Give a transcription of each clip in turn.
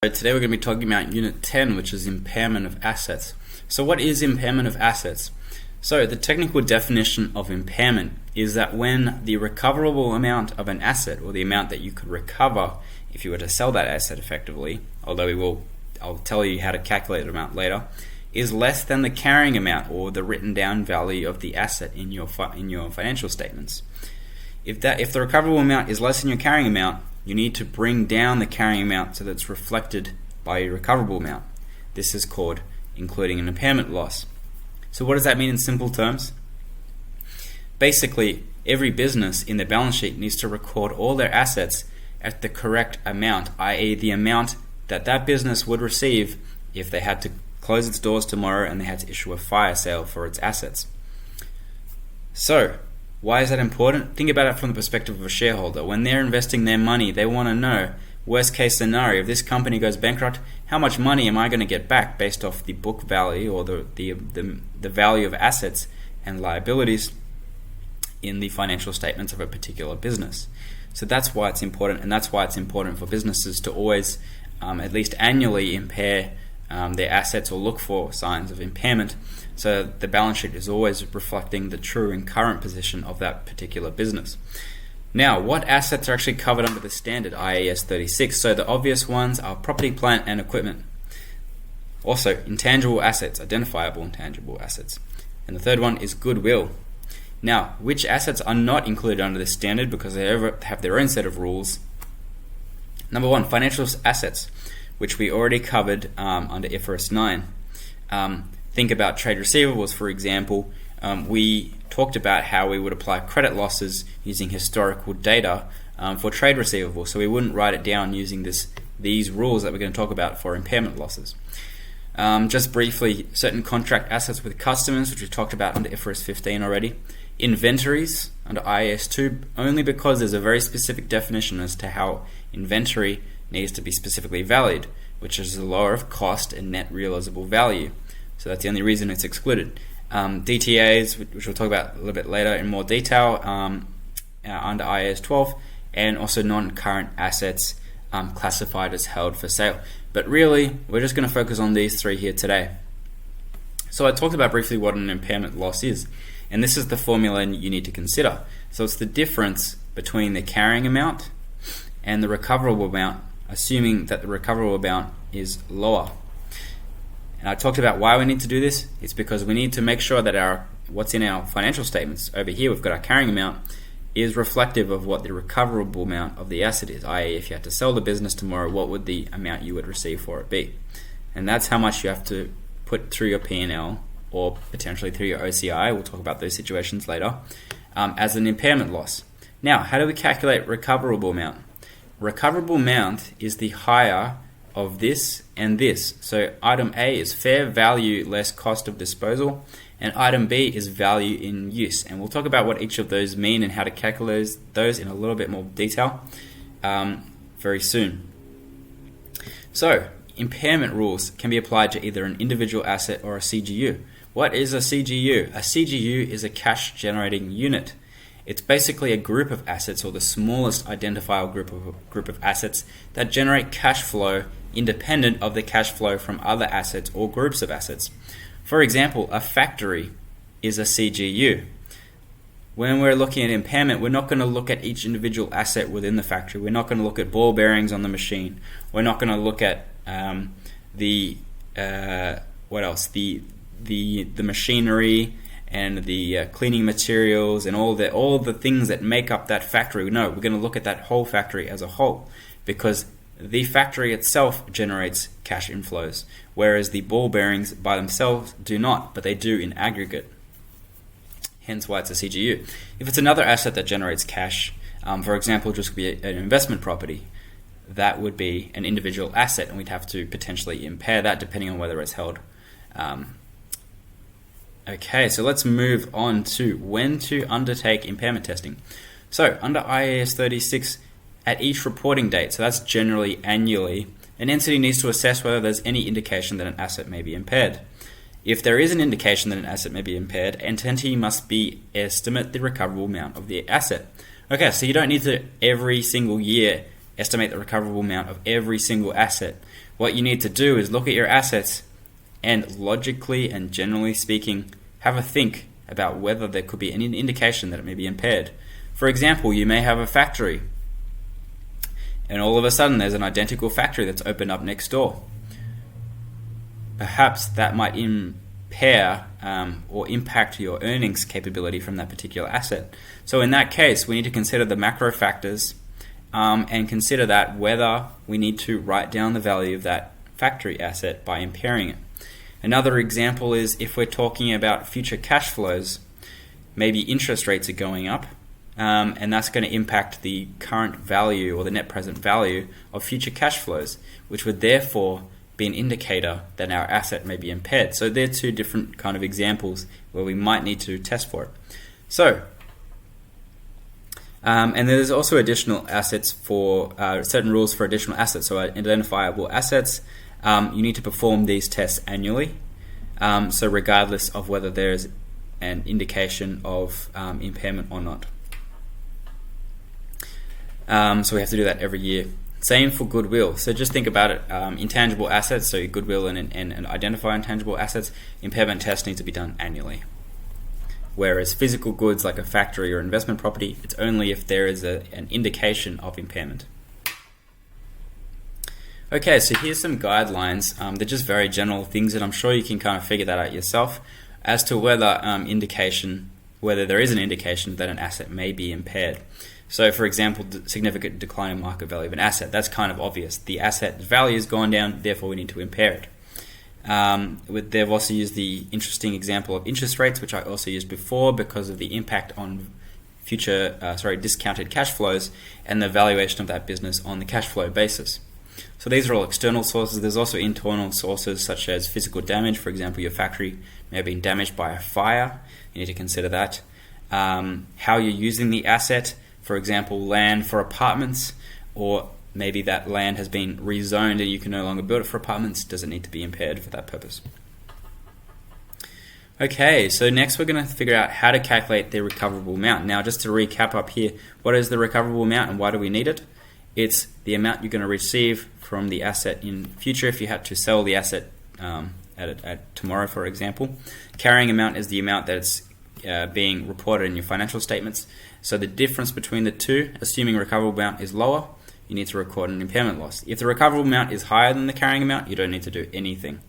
So today we're going to be talking about Unit 10, which is impairment of assets. So what is impairment of assets? So the technical definition of impairment is that when the recoverable amount of an asset, or the amount that you could recover if you were to sell that asset effectively, although I'll tell you how to calculate the amount later, is less than the carrying amount or the written down value of the asset in your financial statements. If the recoverable amount is less than your carrying amount, you need to bring down the carrying amount so that it's reflected by your recoverable amount. This is called including an impairment loss. So what does that mean in simple terms? Basically, every business in their balance sheet needs to record all their assets at the correct amount, i.e. the amount that business would receive if they had to close its doors tomorrow and they had to issue a fire sale for its assets. So, why is that important? Think about it from the perspective of a shareholder. When they're investing their money, they want to know, worst case scenario, if this company goes bankrupt, how much money am I going to get back based off the book value or the value of assets and liabilities in the financial statements of a particular business. So that's why it's important, and that's why it's important for businesses to always, at least annually, impair their assets or look for signs of impairment, so the balance sheet is always reflecting the true and current position of that particular business. Now, what assets are actually covered under the standard IAS 36? So the obvious ones are property, plant, and equipment. Also, intangible assets, identifiable intangible assets. And the third one is goodwill. Now, which assets are not included under this standard because they have their own set of rules? Number one, financial assets, which we already covered under IFRS 9. Think about trade receivables, for example. We talked about how we would apply credit losses using historical data for trade receivables, so we wouldn't write it down using these rules that we're going to talk about for impairment losses. Just briefly, certain contract assets with customers, which we talked about under IFRS 15 already. Inventories under IAS 2, only because there's a very specific definition as to how inventory needs to be specifically valued, which is the lower of cost and net realizable value. So that's the only reason it's excluded. DTAs, which we'll talk about a little bit later in more detail, under IAS 12, and also non-current assets classified as held for sale. But really, we're just going to focus on these three here today. So I talked about briefly what an impairment loss is, and this is the formula you need to consider. So it's the difference between the carrying amount and the recoverable amount, assuming that the recoverable amount is lower. And I talked about why we need to do this. It's because we need to make sure that what's in our financial statements, over here we've got our carrying amount, is reflective of what the recoverable amount of the asset is, i.e. if you had to sell the business tomorrow, what would the amount you would receive for it be? And that's how much you have to put through your P&L or potentially through your OCI, we'll talk about those situations later, as an impairment loss. Now, how do we calculate recoverable amount? Recoverable amount is the higher of this and this. So item A is fair value less cost of disposal, and item B is value in use. And we'll talk about what each of those mean and how to calculate those in a little bit more detail very soon. So impairment rules can be applied to either an individual asset or a CGU. What is a CGU? A CGU is a cash generating unit. It's basically a group of assets, or the smallest identifiable group of assets that generate cash flow independent of the cash flow from other assets or groups of assets. For example, a factory is a CGU. When we're looking at impairment, we're not going to look at each individual asset within the factory. We're not going to look at ball bearings on the machine. We're not going to look at the machinery and the cleaning materials and all the things that make up that factory. No, we're going to look at that whole factory as a whole, because the factory itself generates cash inflows, whereas the ball bearings by themselves do not, but they do in aggregate. Hence why it's a CGU. If it's another asset that generates cash, for example, just be an investment property, that would be an individual asset, and we'd have to potentially impair that depending on whether it's held. Okay, so let's move on to when to undertake impairment testing. So under IAS 36, at each reporting date, so that's generally annually, an entity needs to assess whether there's any indication that an asset may be impaired. If there is an indication that an asset may be impaired, an entity must estimate the recoverable amount of the asset. Okay, so you don't need to every single year estimate the recoverable amount of every single asset. What you need to do is look at your assets and logically and generally speaking, have a think about whether there could be any indication that it may be impaired. For example, you may have a factory and all of a sudden there's an identical factory that's opened up next door. Perhaps that might impair or impact your earnings capability from that particular asset. So in that case, we need to consider the macro factors and consider that whether we need to write down the value of that factory asset by impairing it. Another example is if we're talking about future cash flows, maybe interest rates are going up, and that's going to impact the current value or the net present value of future cash flows, which would therefore be an indicator that our asset may be impaired. So they're two different kind of examples where we might need to test for it. So, and there's also additional assets for certain rules for additional assets. So identifiable assets, you need to perform these tests annually. So regardless of whether there's an indication of impairment or not. So we have to do that every year. Same for goodwill. So just think about it. Intangible assets, so goodwill and identify intangible assets, impairment tests need to be done annually. Whereas physical goods like a factory or investment property, it's only if there is an indication of impairment. Okay, so here's some guidelines. They're just very general things that I'm sure you can kind of figure that out yourself as to whether whether there is an indication that an asset may be impaired. So for example, significant decline in market value of an asset. That's kind of obvious. The asset value has gone down, therefore we need to impair it. They've also used the interesting example of interest rates, which I also used before because of the impact on future discounted cash flows and the valuation of that business on the cash flow basis. So these are all external sources. There's also internal sources such as physical damage. For example, your factory may have been damaged by a fire. You need to consider that. How you're using the asset. For example, land for apartments, or maybe that land has been rezoned and you can no longer build it for apartments. Does it need to be impaired for that purpose? Okay, so next we're going to figure out how to calculate the recoverable amount. Now, just to recap up here, what is the recoverable amount and why do we need it? It's the amount you're going to receive from the asset in future if you had to sell the asset at tomorrow, for example. Carrying amount is the amount that's being reported in your financial statements. So the difference between the two, assuming recoverable amount is lower, you need to record an impairment loss. If the recoverable amount is higher than the carrying amount, you don't need to do anything.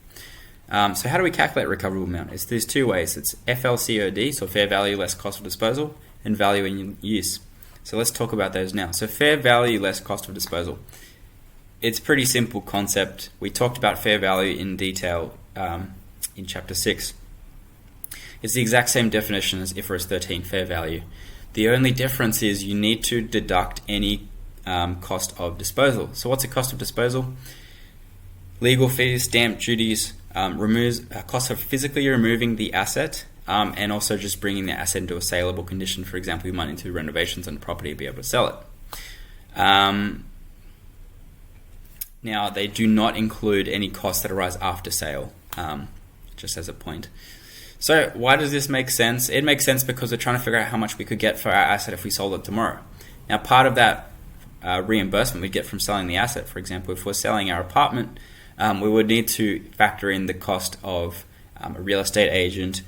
So how do we calculate recoverable amount? There's two ways. It's FLCOD, so fair value less cost of disposal, and value in use. So let's talk about those now. So fair value less cost of disposal. It's a pretty simple concept. We talked about fair value in detail in Chapter 6. It's the exact same definition as IFRS 13, fair value. The only difference is you need to deduct any cost of disposal. So what's a cost of disposal? Legal fees, stamp duties, removes cost of physically removing the asset, and also just bringing the asset into a saleable condition. For example, you might need to do renovations on the property to be able to sell it. Now, they do not include any costs that arise after sale, just as a point. So why does this make sense? It makes sense because we're trying to figure out how much we could get for our asset if we sold it tomorrow. Now, part of that reimbursement we'd get from selling the asset, for example, if we're selling our apartment, we would need to factor in the cost of a real estate agent,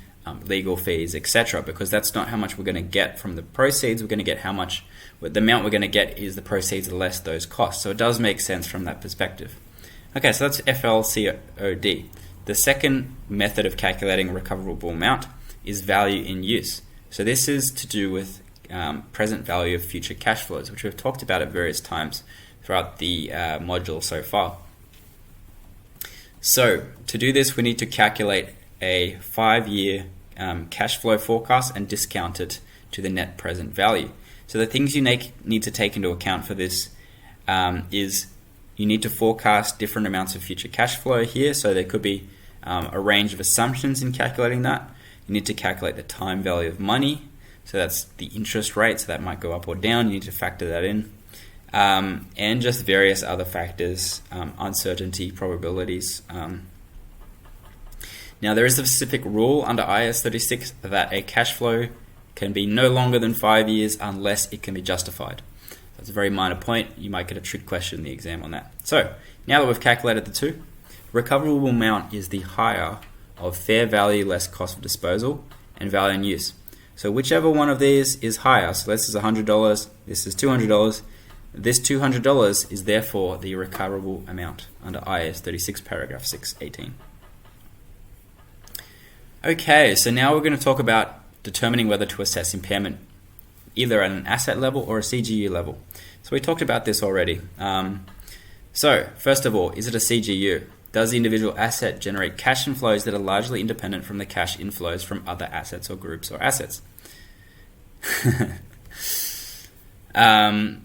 legal fees, etc., because that's not how much we're going to get from the proceeds. We're going to get how much, the amount we're going to get is the proceeds less those costs. So it does make sense from that perspective. Okay, so that's FLCOD. The second method of calculating a recoverable amount is value in use. So this is to do with present value of future cash flows, which we've talked about at various times throughout the module so far. So to do this, we need to calculate a 5-year cash flow forecast and discount it to the net present value. So the things you need to take into account for this is you need to forecast different amounts of future cash flow here. So there could be a range of assumptions in calculating that. You need to calculate the time value of money. So that's the interest rate. So that might go up or down. You need to factor that in. And just various other factors, uncertainty, probabilities. Now, there is a specific rule under IAS 36 that a cash flow can be no longer than 5 years unless it can be justified. It's a very minor point. You might get a trick question in the exam on that. So now that we've calculated the two, recoverable amount is the higher of fair value less cost of disposal and value in use. So whichever one of these is higher, so this is $100, this is $200, this $200 is therefore the recoverable amount under IAS 36 paragraph 618. Okay, so now we're going to talk about determining whether to assess impairment either at an asset level or a CGU level. So we talked about this already. So first of all, is it a CGU? Does the individual asset generate cash inflows that are largely independent from the cash inflows from other assets or groups or assets?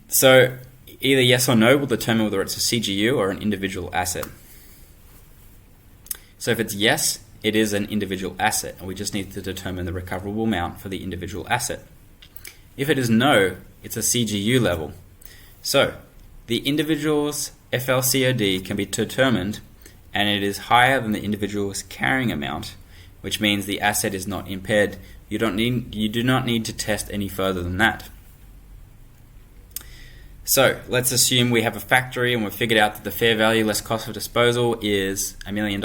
So either yes or no will determine whether it's a CGU or an individual asset. So if it's yes, it is an individual asset, and we just need to determine the recoverable amount for the individual asset. If it is no, it's a CGU level. So the individual's FLCOD can be determined, and it is higher than the individual's carrying amount, which means the asset is not impaired. You do not need to test any further than that. So let's assume we have a factory and we've figured out that the fair value less cost of disposal is $1 million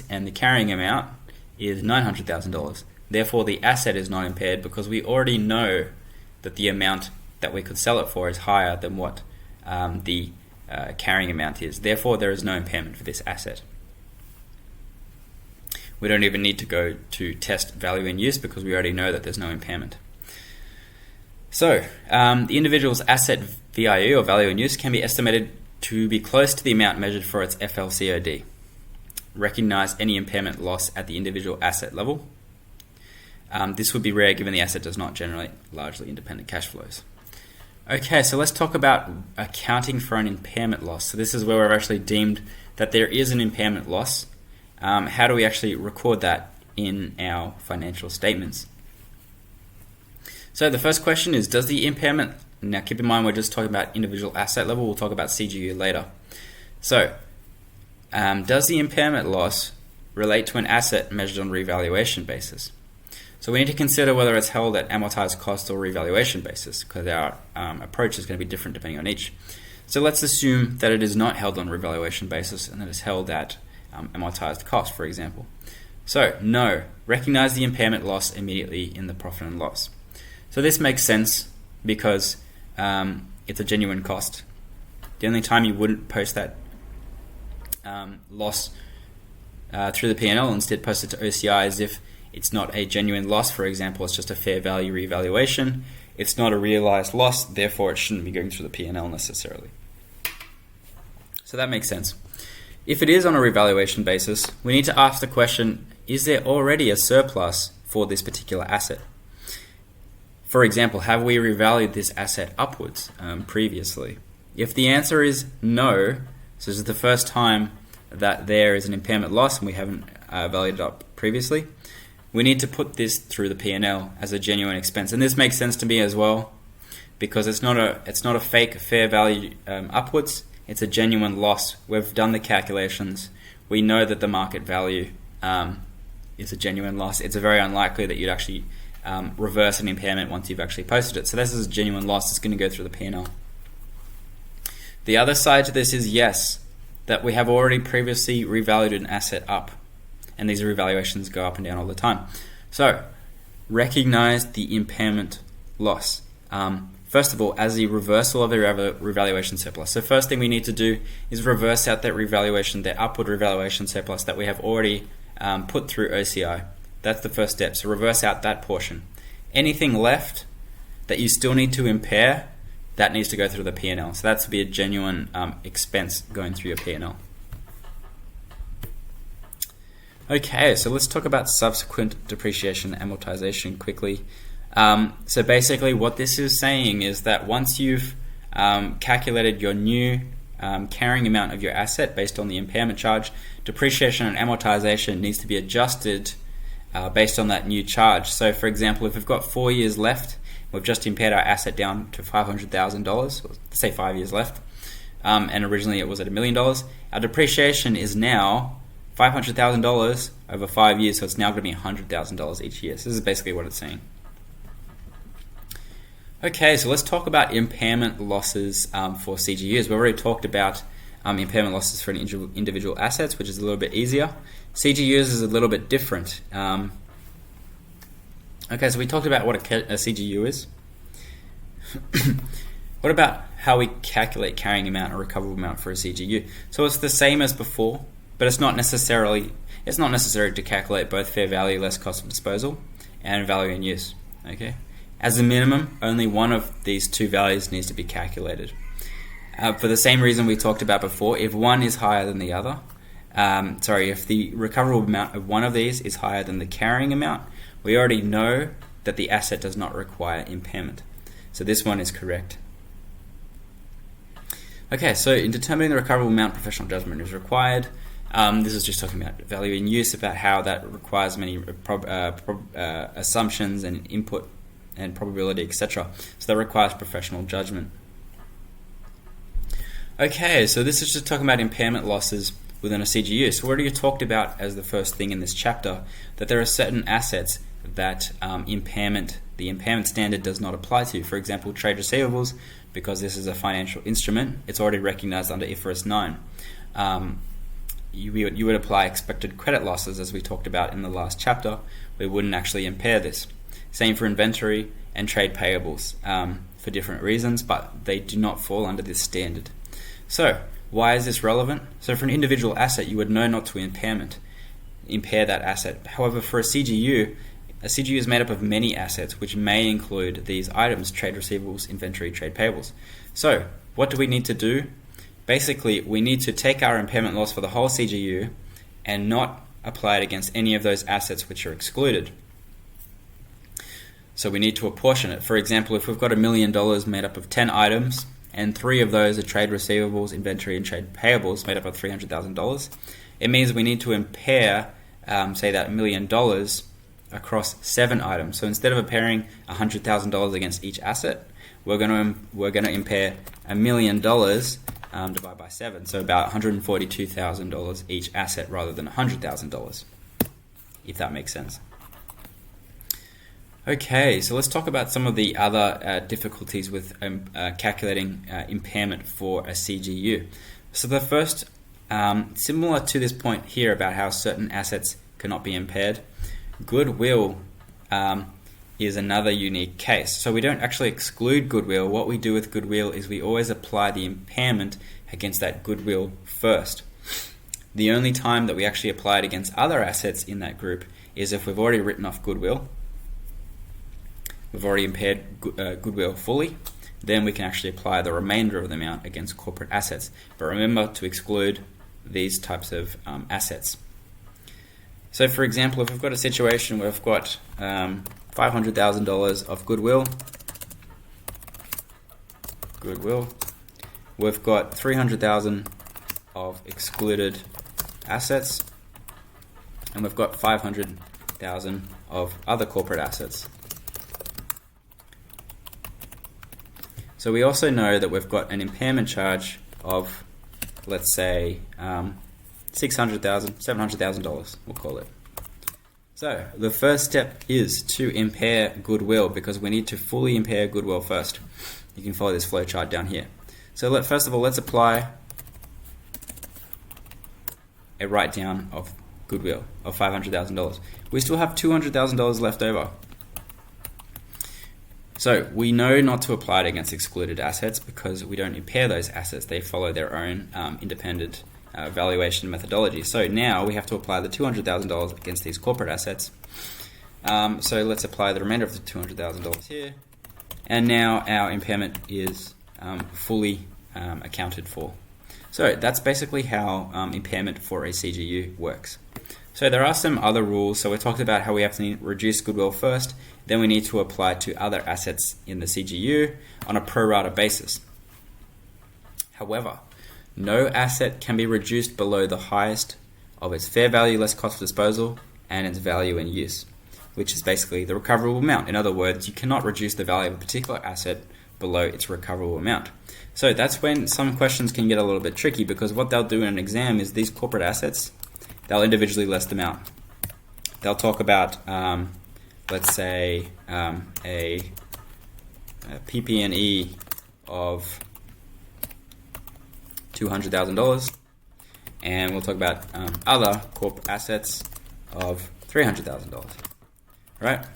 and the carrying amount is $900,000. Therefore, the asset is not impaired because we already know that the amount that we could sell it for is higher than what the carrying amount is. Therefore, there is no impairment for this asset. We don't even need to go to test value in use because we already know that there's no impairment. So, the individual's asset VIU, or value in use, can be estimated to be close to the amount measured for its FLCOD. Recognize any impairment loss at the individual asset level. This would be rare given the asset does not generate largely independent cash flows. Okay, so let's talk about accounting for an impairment loss. So this is where we've actually deemed that there is an impairment loss. How do we actually record that in our financial statements? So the first question is, does the impairment, now keep in mind we're just talking about individual asset level, we'll talk about CGU later. So, does the impairment loss relate to an asset measured on revaluation basis? So we need to consider whether it's held at amortized cost or revaluation basis, because our approach is going to be different depending on each. So let's assume that it is not held on revaluation basis and that it's held at amortized cost, for example. So, no, recognize the impairment loss immediately in the profit and loss. So this makes sense because it's a genuine cost. The only time you wouldn't post that loss through the P&L, instead post it to OCI, is if it's not a genuine loss. For example, it's just a fair value revaluation. It's not a realized loss, therefore it shouldn't be going through the P&L necessarily. So that makes sense. If it is on a revaluation basis, we need to ask the question, is there already a surplus for this particular asset? For example, have we revalued this asset upwards previously? If the answer is no, so this is the first time that there is an impairment loss and we haven't valued it up previously, we need to put this through the P&L as a genuine expense. And this makes sense to me as well, because it's not a fake fair value upwards. It's a genuine loss. We've done the calculations. We know that the market value is a genuine loss. It's very unlikely that you'd actually reverse an impairment once you've actually posted it. So this is a genuine loss. It's going to go through the P&L. The other side to this is yes, that we have already previously revalued an asset up, and these revaluations go up and down all the time. So recognize the impairment loss. First of all, as a reversal of the revaluation surplus. So first thing we need to do is reverse out that revaluation, that upward revaluation surplus that we have already put through OCI. That's the first step. So reverse out that portion. Anything left that you still need to impair, that needs to go through the P&L. So that's to be a genuine expense going through your P&L. Okay, so let's talk about subsequent depreciation and amortization quickly. So basically what this is saying is that once you've calculated your new carrying amount of your asset based on the impairment charge, depreciation and amortization needs to be adjusted based on that new charge. So for example, if we've got 4 years left, we've just impaired our asset down to $500,000, let's say 5 years left, and originally it was at $1 million. Our depreciation is now $500,000 over 5 years, so it's now going to be $100,000 each year. So this is basically what it's saying. Okay, so let's talk about impairment losses for CGUs. We've already talked about impairment losses for individual assets, which is a little bit easier. CGUs is a little bit different. Okay, so we talked about what a CGU is. What about how we calculate carrying amount or recoverable amount for a CGU? So it's the same as before, but it's not necessary to calculate both fair value less cost of disposal and value in use. Okay, as a minimum, only one of these two values needs to be calculated. For the same reason we talked about before, if one is higher than the other, if the recoverable amount of one of these is higher than the carrying amount, we already know that the asset does not require impairment. So this one is correct. Okay, so in determining the recoverable amount, professional judgment is required. This is just talking about value in use, about how that requires many assumptions and input and probability, etc. So that requires professional judgment. Okay, so this is just talking about impairment losses within a CGU. So we already talked about as the first thing in this chapter that there are certain assets that the impairment standard does not apply to. For example, trade receivables, because this is a financial instrument, it's already recognized under IFRS 9. You would apply expected credit losses, as we talked about in the last chapter. We wouldn't actually impair this. Same for inventory and trade payables for different reasons, but they do not fall under this standard. So, why is this relevant? So for an individual asset, you would know not to impair that asset. However, for a CGU is made up of many assets, which may include these items: trade receivables, inventory, trade payables. So, what do we need to do? Basically, we need to take our impairment loss for the whole CGU and not apply it against any of those assets which are excluded. So we need to apportion it. For example, if we've got $1 million made up of 10 items, and 3 of those are trade receivables, inventory, and trade payables made up of $300,000, it means we need to impair, say, that $1 million across 7 items. So instead of impairing $100,000 against each asset, we're going to impair $1 million divided by 7, so about $142,000 each asset rather than $100,000, if that makes sense. Okay, so let's talk about some of the other difficulties with calculating impairment for a CGU. So the first, similar to this point here about how certain assets cannot be impaired, goodwill is another unique case. So we don't actually exclude goodwill. What we do with goodwill is we always apply the impairment against that goodwill first. The only time that we actually apply it against other assets in that group is if we've already written off goodwill. We've already impaired goodwill fully, then we can actually apply the remainder of the amount against corporate assets. But remember to exclude these types of assets. So for example, if we've got a situation where we've got $500,000 of goodwill, we've got $300,000 of excluded assets, and we've got $500,000 of other corporate assets. So we also know that we've got an impairment charge of, let's say, $600,000, $700,000, we'll call it. So the first step is to impair goodwill, because we need to fully impair goodwill first. You can follow this flow chart down here. So first of all, let's apply a write-down of goodwill of $500,000. We still have $200,000 left over. So we know not to apply it against excluded assets because we don't impair those assets. They follow their own independent valuation methodology. So now we have to apply the $200,000 against these corporate assets. So let's apply the remainder of the $200,000 here. And now our impairment is fully accounted for. So that's basically how impairment for a CGU works. So there are some other rules. So we talked about how we have to reduce goodwill first, then we need to apply to other assets in the CGU on a pro rata basis. However, no asset can be reduced below the highest of its fair value less cost of disposal and its value in use, which is basically the recoverable amount. In other words, you cannot reduce the value of a particular asset below its recoverable amount. So that's when some questions can get a little bit tricky, because what they'll do in an exam is these corporate assets, they'll individually list them out. They'll talk about, let's say, a PP&E of $200,000, and we'll talk about other corporate assets of $300,000. Right?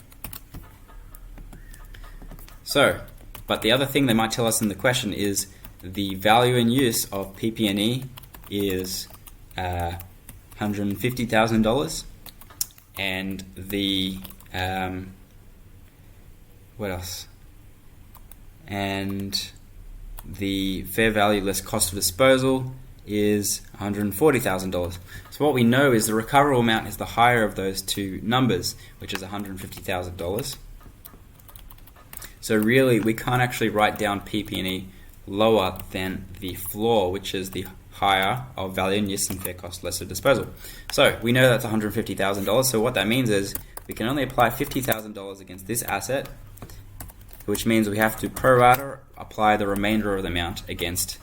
So, but the other thing they might tell us in the question is the value in use of PP&E is $150,000, and the what else? And the fair value less cost of disposal is $140,000. So what we know is the recoverable amount is the higher of those two numbers, which is $150,000. So really, we can't actually write down PP&E lower than the floor, which is the higher of value in use and fair cost less of disposal. So we know that's $150,000. So what that means is we can only apply $50,000 against this asset, which means we have to pro rata apply the remainder of the amount against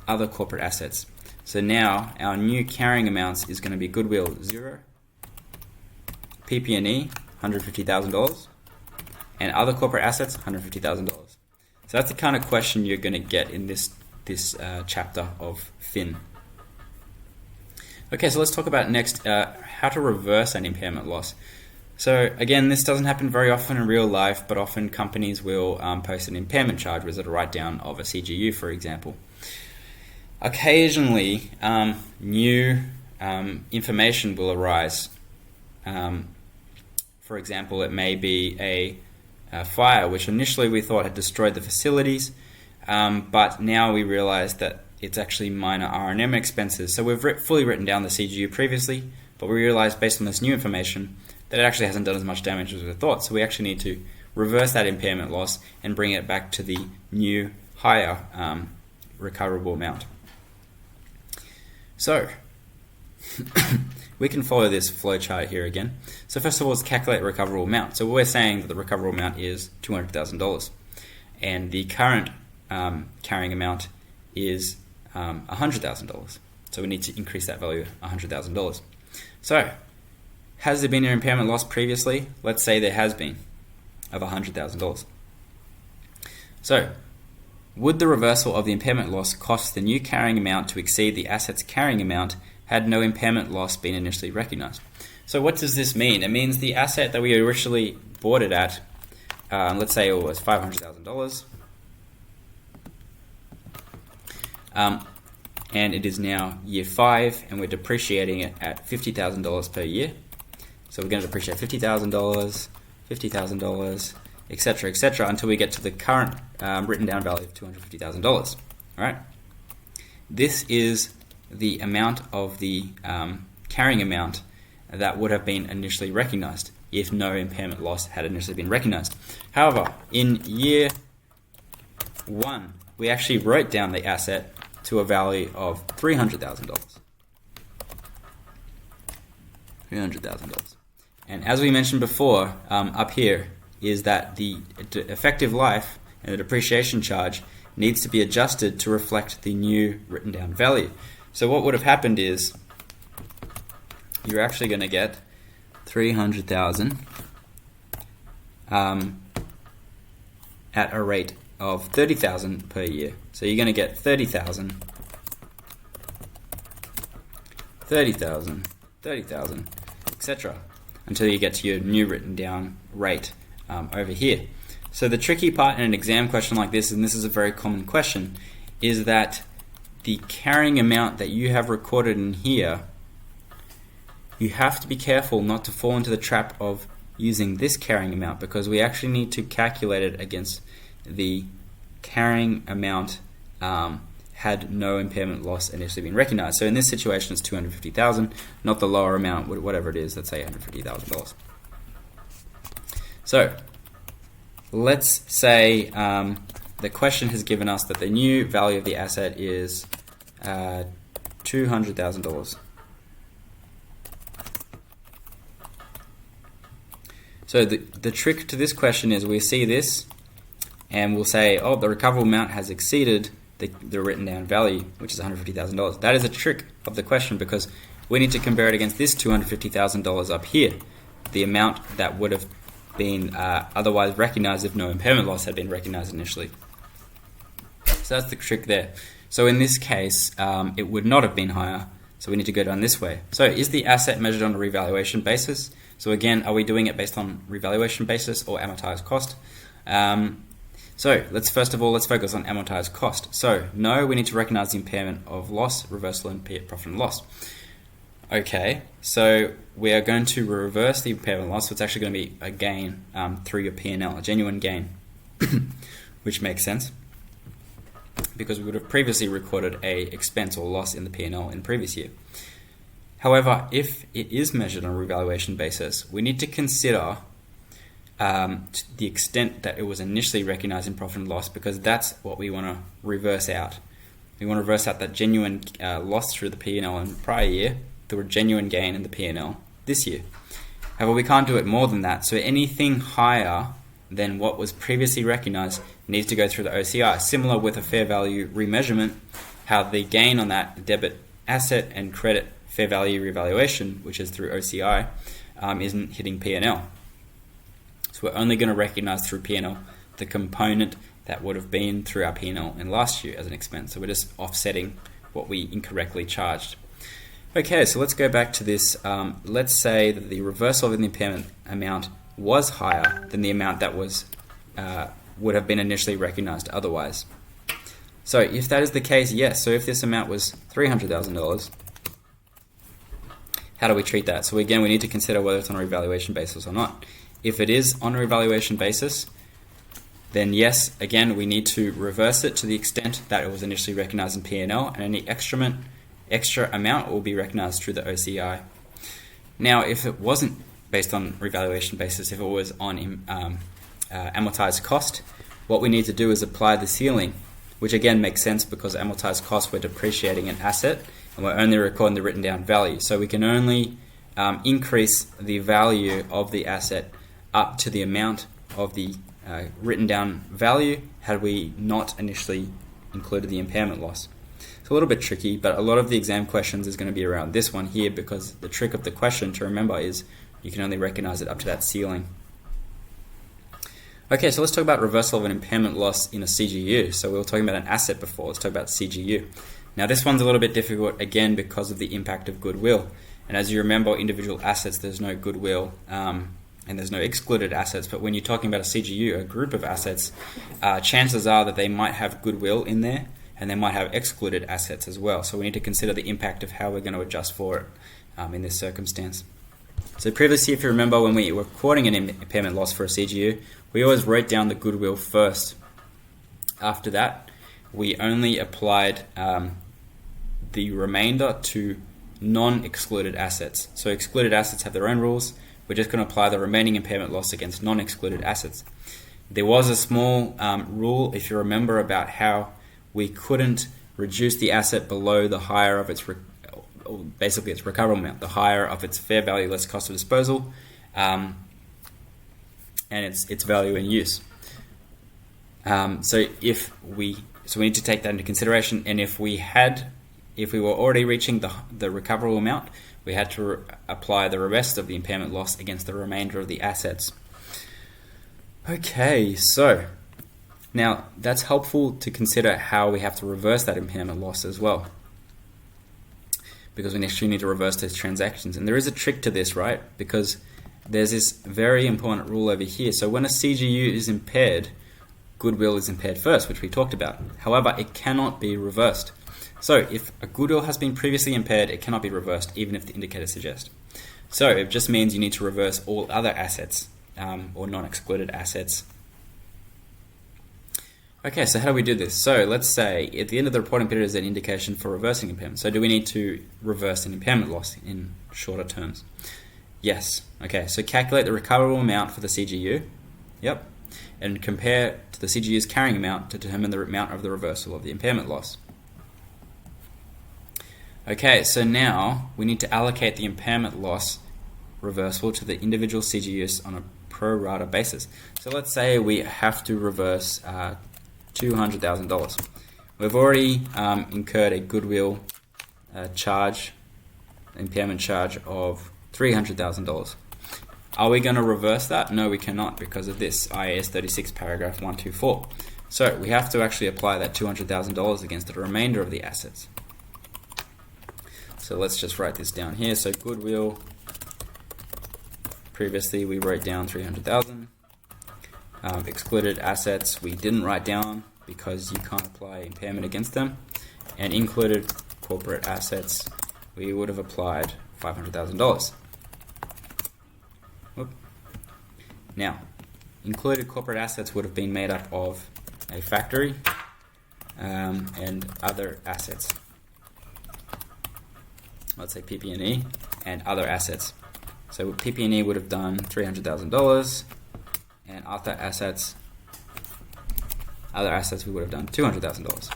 other corporate assets. So now our new carrying amounts is going to be goodwill 0, PP&E $150,000, and other corporate assets $150,000. So that's the kind of question you're going to get in this chapter of FIN. Okay, so let's talk about next how to reverse an impairment loss. So again, this doesn't happen very often in real life, but often companies will post an impairment charge, which is a write-down of a CGU, for example. Occasionally, new information will arise. For example, it may be a fire, which initially we thought had destroyed the facilities, but now we realize that it's actually minor R&M expenses. So we've fully written down the CGU previously, but we realized based on this new information that it actually hasn't done as much damage as we thought. So we actually need to reverse that impairment loss and bring it back to the new higher recoverable amount. So we can follow this flow chart here again. So first of all, let's calculate the recoverable amount. So we're saying that the recoverable amount is $200,000, and the current carrying amount is $100,000. So we need to increase that value $100,000. So has there been an impairment loss previously? Let's say there has been, of $100,000. So would the reversal of the impairment loss cost the new carrying amount to exceed the asset's carrying amount had no impairment loss been initially recognized? So what does this mean? It means the asset that we originally bought it at, let's say it was $500,000, and it is now year 5, and we're depreciating it at $50,000 per year. So we're going to depreciate $50,000, $50,000, etc., until we get to the current written down value of $250,000. All right. This is the amount of the carrying amount that would have been initially recognized if no impairment loss had initially been recognized. However, in year 1, we actually wrote down the asset to a value of $300,000. $300,000. And as we mentioned before, up here is that the effective life and the depreciation charge needs to be adjusted to reflect the new written down value. So what would have happened is you're actually going to get $300,000 at a rate of $30,000 per year. So you're going to get $30,000, etc., until you get to your new written down rate over here. So the tricky part in an exam question like this, and this is a very common question, is that the carrying amount that you have recorded in here, you have to be careful not to fall into the trap of using this carrying amount, because we actually need to calculate it against the carrying amount had no impairment loss initially been recognized. So in this situation, it's $250,000, not the lower amount, whatever it is, let's say $150,000. So let's say the question has given us that the new value of the asset is $200,000. So the trick to this question is we see this and we'll say, oh, the recoverable amount has exceeded the written down value, which is $150,000. That is a trick of the question, because we need to compare it against this $250,000 up here, the amount that would have been otherwise recognized if no impairment loss had been recognized initially. So that's the trick there. So in this case, it would not have been higher, so we need to go down this way. So is the asset measured on a revaluation basis? So again, are we doing it based on revaluation basis or amortized cost? So let's focus on amortized cost. So no, we need to recognize the impairment of loss, reversal, and profit and loss. Okay, so we are going to reverse the impairment loss. So it's actually going to be a gain through your P&L, a genuine gain, which makes sense because we would have previously recorded a expense or loss in the P&L in the previous year. However, if it is measured on a revaluation basis, we need to consider to the extent that it was initially recognized in profit and loss, because that's what we want to reverse out. We want to reverse out that genuine loss through the P&L in the prior year through a genuine gain in the P&L this year. However, we can't do it more than that, so anything higher than what was previously recognized needs to go through the OCI. Similar with a fair value remeasurement, how the gain on that debit asset and credit fair value revaluation, which is through OCI, isn't hitting P&L. So we're only going to recognize through P&L the component that would have been through our P&L in last year as an expense. So we're just offsetting what we incorrectly charged. Okay, so let's go back to this. Let's say that the reversal of the impairment amount was higher than the amount that was would have been initially recognized otherwise. So if that is the case, yes. So if this amount was $300,000, how do we treat that? So again, we need to consider whether it's on a revaluation basis or not. If it is on a revaluation basis, then yes, again, we need to reverse it to the extent that it was initially recognized in P&L, and any extra amount will be recognized through the OCI. Now, if it wasn't based on revaluation basis, if it was on amortized cost, what we need to do is apply the ceiling, which again makes sense because amortized cost, we're depreciating an asset and we're only recording the written down value. So we can only increase the value of the asset up to the amount of the written down value had we not initially included the impairment loss. It's a little bit tricky, but a lot of the exam questions is going to be around this one here, because the trick of the question to remember is you can only recognize it up to that ceiling. Okay, so let's talk about reversal of an impairment loss in a CGU. So we were talking about an asset before, let's talk about CGU. Now this one's a little bit difficult again because of the impact of goodwill. And as you remember, individual assets, there's no goodwill and there's no excluded assets. But when you're talking about a CGU, a group of assets, chances are that they might have goodwill in there and they might have excluded assets as well. So we need to consider the impact of how we're going to adjust for it in this circumstance. So previously, if you remember, when we were recording an impairment loss for a CGU, we always wrote down the goodwill first. After that, we only applied the remainder to non-excluded assets. So excluded assets have their own rules. We're just going to apply the remaining impairment loss against non-excluded assets. There was a small rule, if you remember, about how we couldn't reduce the asset below the higher of its basically its recoverable amount, the higher of its fair value less cost of disposal, and its value in use. So we need to take that into consideration, and if we were already reaching the recoverable amount, we had to apply the rest of the impairment loss against the remainder of the assets. Okay, so now that's helpful to consider how we have to reverse that impairment loss as well, because we actually need to reverse those transactions. And there is a trick to this, right? Because there's this very important rule over here. So when a CGU is impaired, goodwill is impaired first, which we talked about. However, it cannot be reversed. So if a goodwill has been previously impaired, it cannot be reversed, even if the indicator suggests. So it just means you need to reverse all other assets or non-excluded assets. Okay, so how do we do this? So let's say at the end of the reporting period is an indication for reversing impairment. So do we need to reverse an impairment loss in shorter terms? Yes. Okay, so calculate the recoverable amount for the CGU. Yep. And compare to the CGU's carrying amount to determine the amount of the reversal of the impairment loss. Okay, so now we need to allocate the impairment loss reversal to the individual CGUs on a pro rata basis. So let's say we have to reverse $200,000. We've already incurred a goodwill impairment charge of $300,000. Are we going to reverse that? No, we cannot because of this, IAS 36 paragraph 124. So we have to actually apply that $200,000 against the remainder of the assets. So let's just write this down here. So goodwill, previously we wrote down 300,000. Excluded assets we didn't write down because you can't apply impairment against them. And included corporate assets, we would have applied $500,000. Now, included corporate assets would have been made up of a factory and other assets. Let's say PP&E and other assets. So PP&E would have done $300,000, and other assets we would have done $200,000.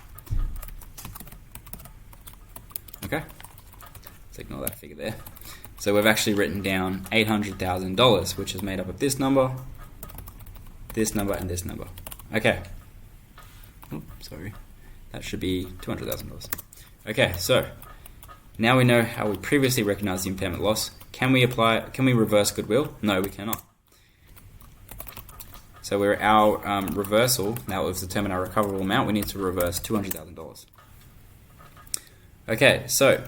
Okay, let's ignore that figure there. So we've actually written down $800,000, which is made up of this number, and this number. Okay. Sorry. That should be $200,000. Okay, so now we know how we previously recognized the impairment loss. Can we reverse goodwill? No, we cannot. So our reversal, now we've determined our recoverable amount, we need to reverse $200,000. Okay, so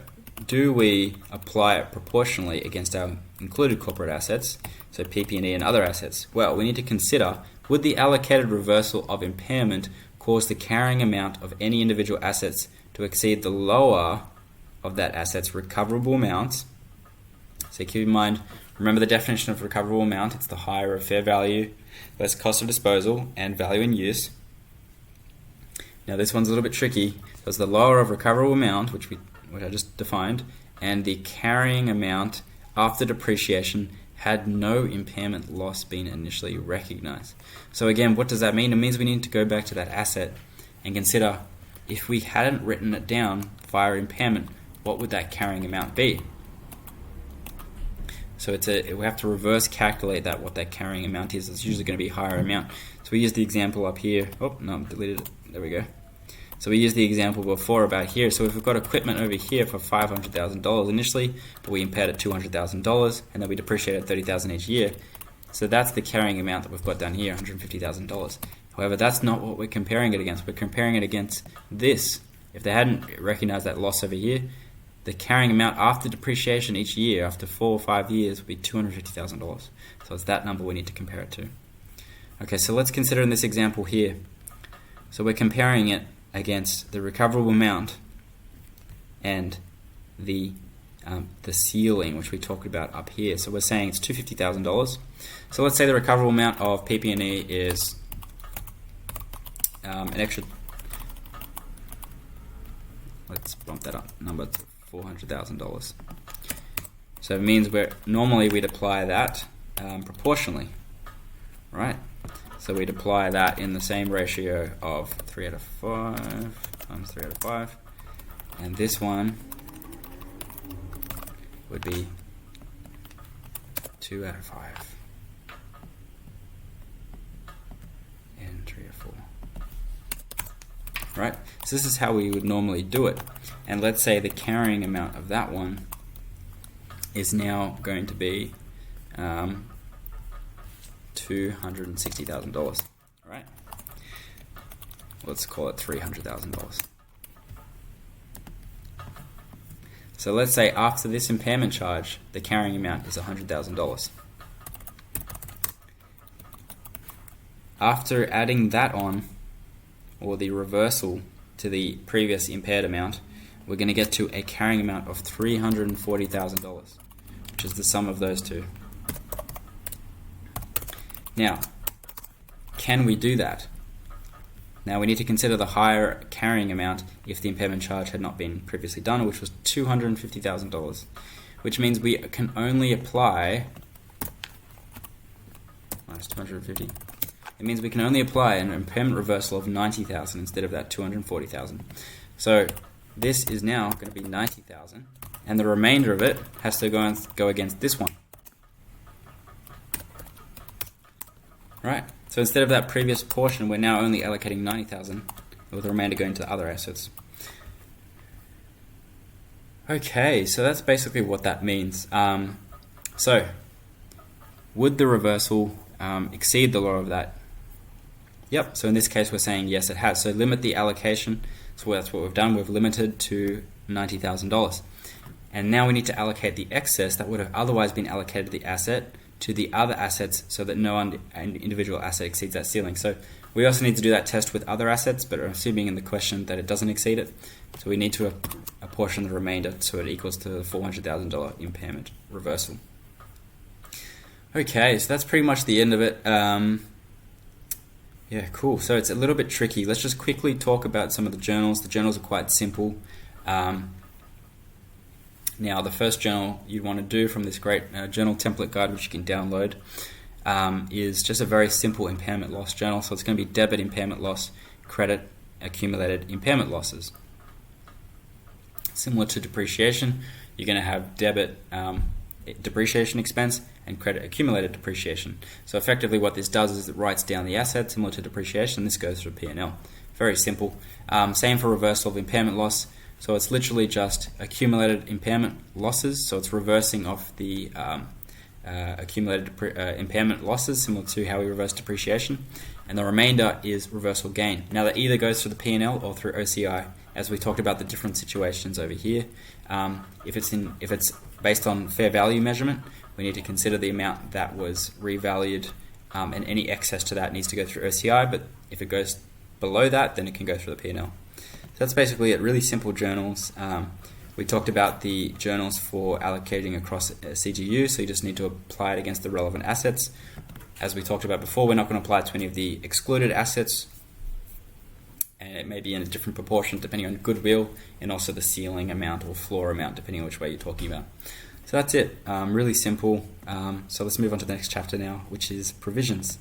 do we apply it proportionally against our included corporate assets, so PP&E and other assets? Well, we need to consider, would the allocated reversal of impairment cause the carrying amount of any individual assets to exceed the lower of that asset's recoverable amount? So keep in mind, remember the definition of recoverable amount, it's the higher of fair value, less cost of disposal, and value in use. Now this one's a little bit tricky. So it's the lower of recoverable amount, which I just defined, and the carrying amount after depreciation had no impairment loss been initially recognized. So again, what does that mean? It means we need to go back to that asset and consider, if we hadn't written it down via impairment, what would that carrying amount be? So we have to reverse calculate that, what that carrying amount is. It's usually going to be a higher amount. So we use the example up here. Oh, no, I deleted it. There we go. So we used the example before about here. So if we've got equipment over here for $500,000 initially, but we impaired at $200,000, and then we depreciated $30,000 each year. So that's the carrying amount that we've got down here, $150,000. However, that's not what we're comparing it against. We're comparing it against this. If they hadn't recognized that loss over here, the carrying amount after depreciation each year, after 4 or 5 years, would be $250,000. So it's that number we need to compare it to. Okay, so let's consider in this example here. So we're comparing it against the recoverable amount and the ceiling, which we talked about up here. So we're saying it's $250,000. So let's say the recoverable amount of PP&E is an extra. Let's bump that up number to $400,000. So it means normally we'd apply that proportionally, right? So we'd apply that in the same ratio of 3 out of 5 times 3 out of 5. And this one would be 2 out of 5. And 3 out of 4. Right? So this is how we would normally do it. And let's say the carrying amount of that one is now going to be $260,000. Right? Let's call it $300,000. So let's say after this impairment charge, the carrying amount is $100,000. After adding that on, or the reversal to the previous impaired amount, we're going to get to a carrying amount of $340,000, which is the sum of those two. Now, can we do that? Now we need to consider the higher carrying amount if the impairment charge had not been previously done, which was $250,000, which means we can only apply minus 250. It means we can only apply an impairment reversal of $90,000 instead of that $240,000. So this is now going to be $90,000, and the remainder of it has to go against this one. Right? So instead of that previous portion, we're now only allocating $90,000, with the remainder going to other assets. Okay, so that's basically what that means. So would the reversal exceed the law of that? Yep, so in this case we're saying yes, it has. So limit the allocation. So that's what we've done. We've limited to $90,000. And now we need to allocate the excess that would have otherwise been allocated to the asset to the other assets so that no individual asset exceeds that ceiling. So we also need to do that test with other assets, but I'm assuming in the question that it doesn't exceed it. So we need to apportion the remainder so it equals to the $400,000 impairment reversal. Okay, so that's pretty much the end of it. Yeah, cool. So it's a little bit tricky. Let's just quickly talk about some of the journals. The journals are quite simple. Now, the first journal you want to do from this great journal template guide, which you can download, is just a very simple impairment loss journal. So it's going to be debit impairment loss, credit accumulated impairment losses. Similar to depreciation, you're going to have debit depreciation expense and credit accumulated depreciation. So effectively what this does is it writes down the asset similar to depreciation. This goes through P&L. Very simple. Same for reversal of impairment loss. So it's literally just accumulated impairment losses. So it's reversing off the accumulated impairment losses, similar to how we reverse depreciation. And the remainder is reversal gain. Now that either goes through the P&L or through OCI, as we talked about the different situations over here. If it's based on fair value measurement, we need to consider the amount that was revalued, and any excess to that needs to go through OCI. But if it goes below that, then it can go through the P&L. So that's basically it. Really simple journals. We talked about the journals for allocating across CGU, so you just need to apply it against the relevant assets. As we talked about before, we're not going to apply it to any of the excluded assets, and it may be in a different proportion depending on goodwill and also the ceiling amount or floor amount, depending on which way you're talking about. So that's it. Really simple. So let's move on to the next chapter now, which is provisions.